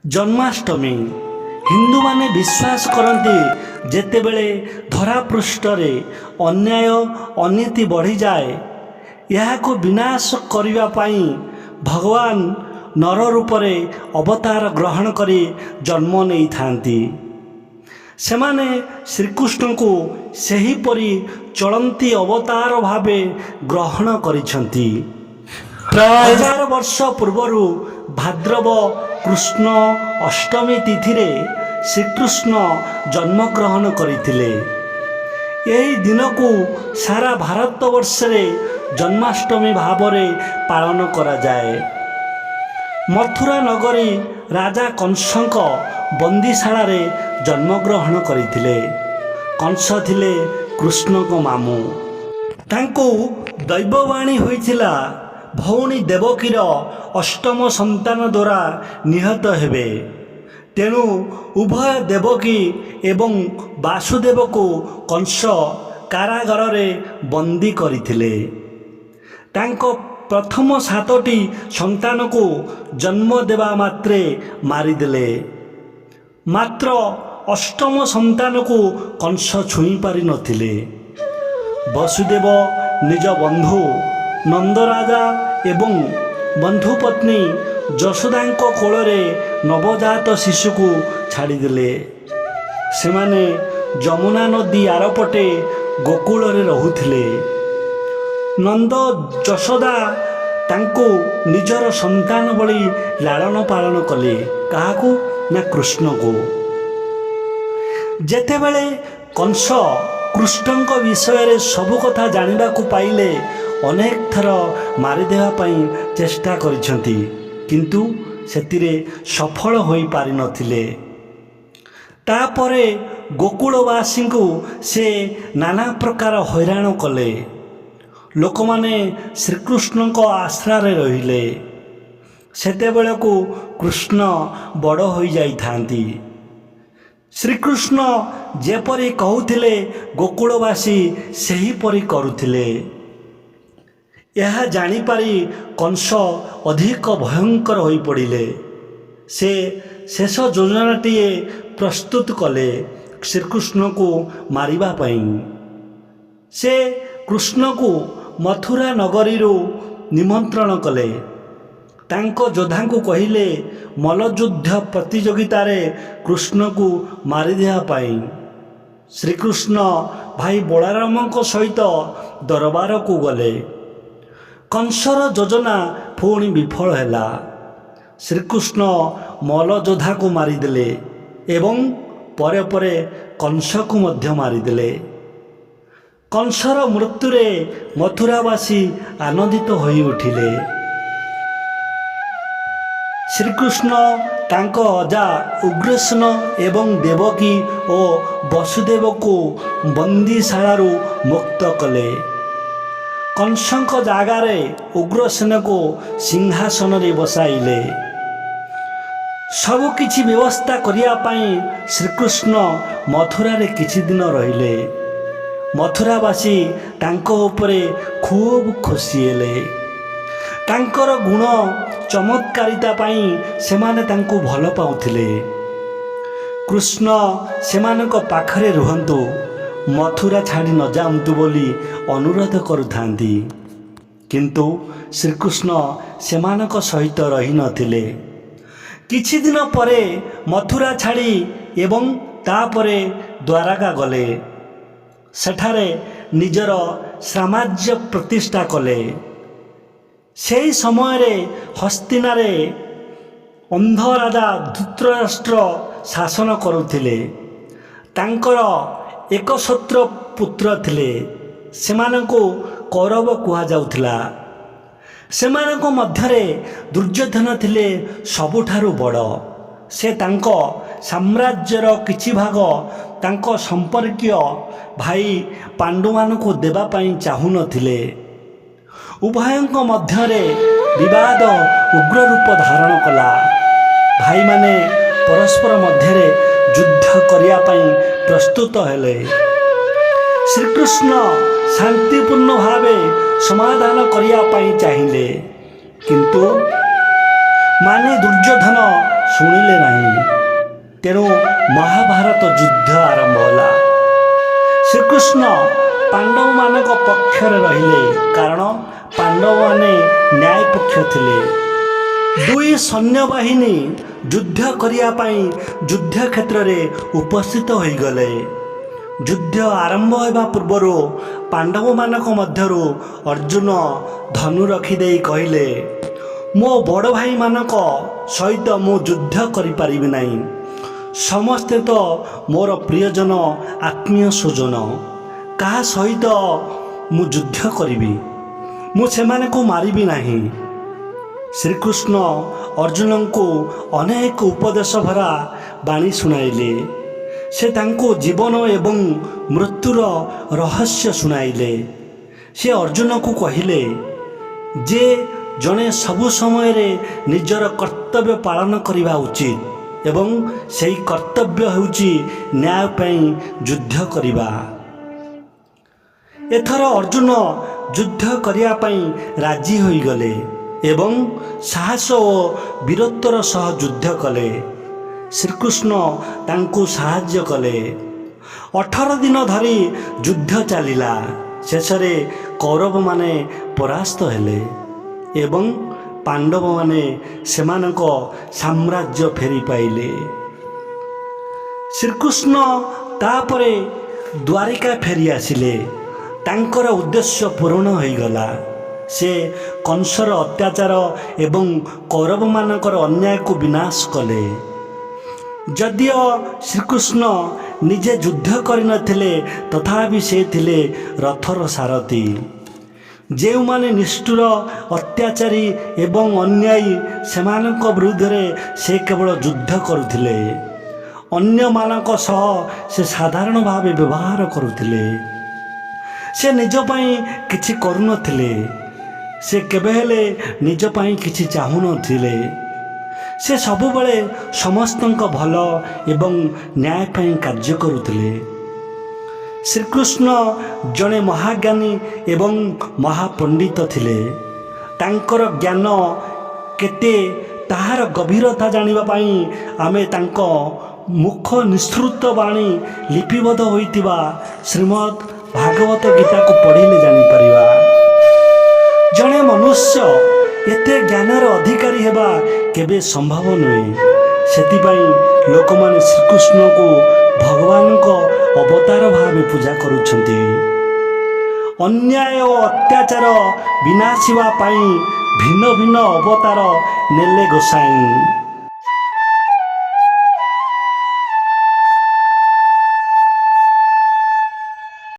जन्माष्टमी हिंदू माने विश्वास करती जेतेबेले धरापृष्ठरे अन्याय अनीति बढ़ी जाए यह को विनाश करिवा पाई भगवान नर रूपरे अवतार ग्रहण करी जन्म नहीं थांती। सेमाने श्रीकृष्ण को सही परी चलंती अवतार भावे ग्रहण करिछंती। प्राय 1000 वर्ष पूर्वरु भाद्रव कृष्ण अष्टमी तिथि रे श्रीकृष्ण जन्मग्रहण करथिले। यही दिन को सारा भारतवर्ष रे जन्माष्टमी भावरे पालन करा जाए। मथुरा नगरी राजा कंसक बंदीशाला रे जन्मग्रहण करथिले। कंस थिले कृष्ण को मामू। तांको दैववाणी होइथिला भौणी देवकीर अष्टम संतान द्वारा निहत हेबे। तेणु उभय देवकी एवं वासुदेव को कंस कारागार रे बंदी करथिले। तांको प्रथम 7टी संतान को जन्म देवा मात्रे मारिदेले। मात्र अष्टम संतान को कंस छुई पारि नथिले। वसुदेव निज बंधु नंदराजा एवं बंधुपत्नी यशोदांको कोଳରେ नवजात शिशु को छाड़ीदेले। सेमाने जमुना नदी आरपटे गोकुल रे रहुथिले। नंद यशोदा तांको निजर संतान बଳି लालन पालन कले। काहाकू ना कृष्ण को। जेतेबेले कंस कृष्ण को विषय रे सबु कथा जानिबा को पाइले अनेक थर मारिदेवा पाई चेष्टा करिछंती किंतु सेतिरे सफल होई पारि नथिले। तापरे गोकुलवासी को से नाना प्रकार हैरान कले। लोक माने श्रीकृष्ण को आश्रा रे रहिले। सेतेबेले को कृष्ण बड़ होई जाई थांती। श्रीकृष्ण जेपरी कहूथिले गोकुलवासी सही परी करुथिले। यह जानिपारी कंस अधिक भयंकर होई पड़िले। से शेष योजनाटीए प्रस्तुत कले श्रीकृष्ण को मारिबा पाई। से कृष्ण को मथुरा नगरी निमंत्रण कले। तांको योद्धा को कहिले मल्लयुद्ध प्रतियोगिता रे कृष्ण को मारिदेवा पाई। श्रीकृष्ण भाई बलराम सहित दरबार को गले। कंसर योजना पुणी विफल हैला। श्रीकृष्ण मल्लयोद्धा को मारिदेले एवं परे परे कंस को मध्य मारिदेले। कंसर मृत्युरे मथुरावासी आनंदित होई उठिले। श्रीकृष्ण तांको अजा उग्रसेन एवं देवकी और वसुदेव को बंदीशाला मुक्त कले। कंसक जागारे उग्रसेन को सिंहासन रे बसाइले। सबु किछि व्यवस्था करिया पाई श्रीकृष्ण मथुरा रे किछि दिन रहिले। मथुरावासी तांको उपरे खूब खुशी हेले। तांकर गुण चमत्कारिता पाई सेमाने तांको भल पाउथिले। कृष्ण सेमानक पाखरे रुहंतु मथुरा छाड़ी न जाऊँ बोली अनुरोध करुथांती किंतु श्रीकृष्ण सेमानक सहित रही नथिले। किछि दिन परे मथुरा छाड़ी एवं तापरे द्वारका गले। सेठारे निजर साम्राज्य प्रतिष्ठा कले। सेही समय रे हस्तिनारे अंध राजा धृतराष्ट्र शासन करुथिले। तांकर एकछत्र पुत्र थिले। सेमानंको कौरव कुहा जाउथिला। सेमानंको मध्यरे दुर्योधन थिले सबुठारु बड़। से तांको साम्राज्यर किछि भाग तांको संपर्कीय भाई पांडुमानंको देबा पई चाहु नथिले। उभयंक मध्यरे विवाद उग्र रूप धारण कला। भाई माने परस्पर मध्यरे युद्ध करिया पई प्रस्तुत हेले। श्रीकृष्ण शांतिपूर्ण भावे समाधान करिया पई चाहिए किंतु माने दुर्योधन ଶୁଣିଲେ ନାହିଁ। ତେଣୁ ମହାଭାରତ ଯୁଦ୍ଧ ଆରମ୍ଭ ହେଲା। ଶ୍ରୀକୃଷ୍ଣ ପାଣ୍ଡବମାନଙ୍କ ପକ୍ଷରେ ରହିଲେ, କାରଣ ପାଣ୍ଡବମାନେ ନ୍ୟାୟ ପକ୍ଷ ଥିଲେ। ଦୁଇ ସୈନ୍ୟବାହିନୀ ଯୁଦ୍ଧ କରିବା ପାଇଁ ଯୁଦ୍ଧ କ୍ଷେତ୍ରରେ ଉପସ୍ଥିତ ହୋଇଗଲେ। ଯୁଦ୍ଧ ଆରମ୍ଭ ହେବା ପୂର୍ବରୁ ପାଣ୍ଡବମାନଙ୍କ ମଧ୍ୟରୁ ଅର୍ଜୁନ ଧନୁ ରଖିଦେଇ କହିଲେ, ମୋ ବଡ଼ ଭାଇମାନଙ୍କ ସହିତ ମୁଁ ଯୁଦ୍ଧ କରିପାରିବି ନାହିଁ। ସମସ୍ତେ ତ ମୋର ପ୍ରିୟଜନ, ଆତ୍ମୀୟ ସ୍ୱଜନ। କାହା ସହିତ ମୁଁ ଯୁଦ୍ଧ କରିବି? ମୁଁ ସେମାନଙ୍କୁ ମାରିବି ନାହିଁ। ଶ୍ରୀକୃଷ୍ଣ ଅର୍ଜୁନଙ୍କୁ ଅନେକ ଉପଦେଶ ଭରା ବାଣୀ ଶୁଣାଇଲେ। ସେ ତାଙ୍କୁ ଜୀବନ ଏବଂ ମୃତ୍ୟୁର ରହସ୍ୟ ଶୁଣାଇଲେ। ସେ ଅର୍ଜୁନକୁ କହିଲେ ଯେ ଜଣେ ସବୁ ସମୟରେ ନିଜର କର୍ତ୍ତବ୍ୟ ପାଳନ କରିବା ଉଚିତ ଏବଂ ସେହି କର୍ତ୍ତବ୍ୟ ହେଉଛି ନ୍ୟାୟ ପାଇଁ ଯୁଦ୍ଧ କରିବା। ଏଥର ଅର୍ଜୁନ ଯୁଦ୍ଧ କରିବା ପାଇଁ ରାଜି ହୋଇଗଲେ ଏବଂ ସାହସ ଓ ବୀରତ୍ୱର ସହ ଯୁଦ୍ଧ କଲେ। ଶ୍ରୀକୃଷ୍ଣ ତାଙ୍କୁ ସାହାଯ୍ୟ କଲେ। 18 ଦିନ ଧରି ଯୁଦ୍ଧ ଚାଲିଲା। ଶେଷରେ କୌରବମାନେ ପରାସ୍ତ ହେଲେ ଏବଂ ପାଣ୍ଡବମାନେ ସେମାନଙ୍କ ସାମ୍ରାଜ୍ୟ ଫେରି ପାଇଲେ। ଶ୍ରୀକୃଷ୍ଣ ତାପରେ ଦ୍ୱାରିକା ଫେରି ଆସିଲେ। ତାଙ୍କର ଉଦ୍ଦେଶ୍ୟ ପୂରଣ ହୋଇଗଲା। ସେ କଂସର ଅତ୍ୟାଚାର ଏବଂ କୌରବମାନଙ୍କର ଅନ୍ୟାୟକୁ ବିନାଶ କଲେ। ଯଦିଓ ଶ୍ରୀକୃଷ୍ଣ ନିଜେ ଯୁଦ୍ଧ କରିନଥିଲେ, ତଥାପି ସେ ଥିଲେ ରଥର ସାରଥୀ। ଯେଉଁମାନେ ନିଷ୍ଠୁର, ଅତ୍ୟାଚାରୀ ଏବଂ ଅନ୍ୟାୟୀ, ସେମାନଙ୍କ ବିରୁଦ୍ଧରେ ସେ କେବଳ ଯୁଦ୍ଧ କରୁଥିଲେ। ଅନ୍ୟମାନଙ୍କ ସହ ସେ ସାଧାରଣ ଭାବେ ବ୍ୟବହାର କରୁଥିଲେ। ସେ ନିଜ ପାଇଁ କିଛି କରୁନଥିଲେ। ସେ କେବେ ହେଲେ ନିଜ ପାଇଁ କିଛି ଚାହୁଁନଥିଲେ। ସେ ସବୁବେଳେ ସମସ୍ତଙ୍କ ଭଲ ଏବଂ ନ୍ୟାୟ ପାଇଁ କାର୍ଯ୍ୟ କରୁଥିଲେ। ଶ୍ରୀକୃଷ୍ଣ ଜଣେ ମହାଜ୍ଞାନୀ ଏବଂ ମହାପଣ୍ଡିତ ଥିଲେ। ତାଙ୍କର ଜ୍ଞାନ କେତେ ତାହାର ଗଭୀରତା ଜାଣିବା ପାଇଁ ଆମେ ତାଙ୍କ ମୁଖ ନିଃସୃତ ବାଣୀ ଲିପିବଦ୍ଧ ହୋଇଥିବା ଶ୍ରୀମଦ୍ ଭାଗବତ ଗୀତାକୁ ପଢ଼ିଲେ ଜାଣିପାରିବା। ଜଣେ ମନୁଷ୍ୟ ଏତେ ଜ୍ଞାନର ଅଧିକାରୀ ହେବା କେବେ ସମ୍ଭବ ନୁହେଁ। ସେଥିପାଇଁ ଲୋକମାନେ ଶ୍ରୀକୃଷ୍ଣଙ୍କୁ ଭଗବାନଙ୍କ ଅବତାର ଭାବେ ପୂଜା କରୁଛନ୍ତି। ଅନ୍ୟାୟ ଓ ଅତ୍ୟାଚାର ବିନାଶିବା ପାଇଁ ଭିନ୍ନ ଭିନ୍ନ ଅବତାର ନେଲେ ଗୋସାଇଁ।